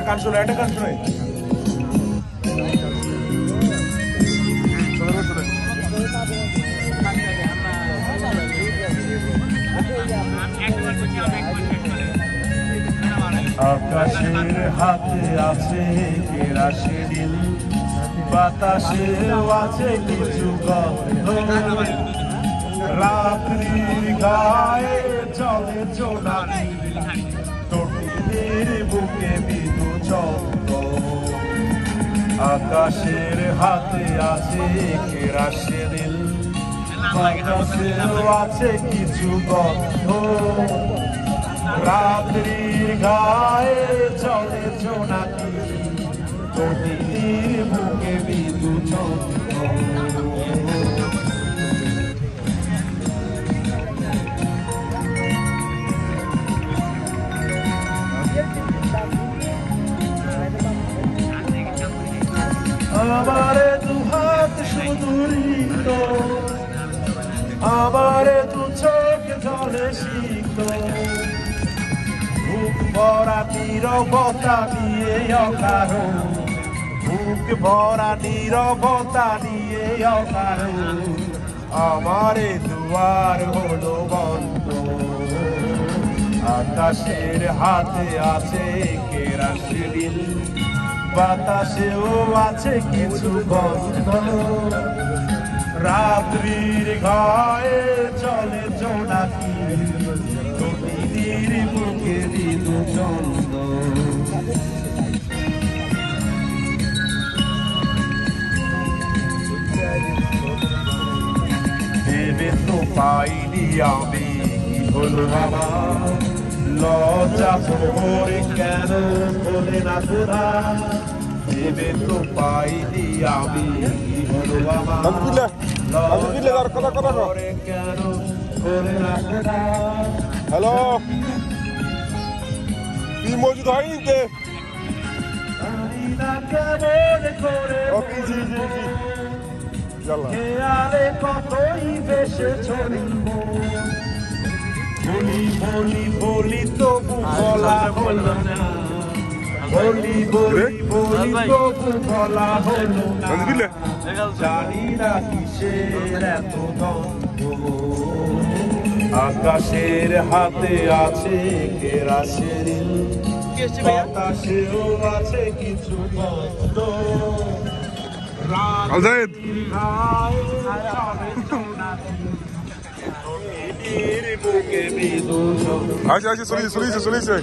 গান শুনে একটা গান শুনে আকাশের হাতে আছে কেরাসিন বাতাসেও আছে কিছু গন্ধ রাত্রির গায়ে চলে জোনাকি তটিনীর বুকে মৃদু চন্দ্র আকাশের হাতে আছে কেরাসিন বাতাসেও আছে কিছু গন্ধ রাত্রির গায়ে চলে জোনাকি তটিনীর বুকে মৃদু চন্দ্র আমারে দু হাত সুদূরিত আমারে দু চোখ জলে সিক্ত বুক ভরা নীরবতা নিয়ে অকারণ বুক ভরা নীরবতা নিয়ে অকারণ আমারে দুয়ার হলো বন্ধ আকাশের হাতে আছে কেরাসিন বাতাসেও আছে কিছু গন্ধ রাত্রির গায়ে চলে জোনাকি তটিনীর বুকে মৃদু চন্দ্র ভেবে তো পাইনি আমি কি হলো আমার লজ্জা ভরে কেন বলে না তোরা ভেবে তো পাইনি আমি কি হলো আমার লজ্জা ভরে কেন বলে না তোরা হ্যালো কি মজুদ হয়নি তে জানি না কেমন করে খেয়ালে কতই বেশে ছড়িব বলি বলি বলি তবু বলা হলো না বলি বলি বলি তবু বলা হলো না জানি না কিসের এত দ্বন্দ্ব আকাশের হাতে আছে কেরাসিন বাতাসেও আছে কিছু গন্ধ আলজাইদ আচ্ছা আচ্ছা চলিছে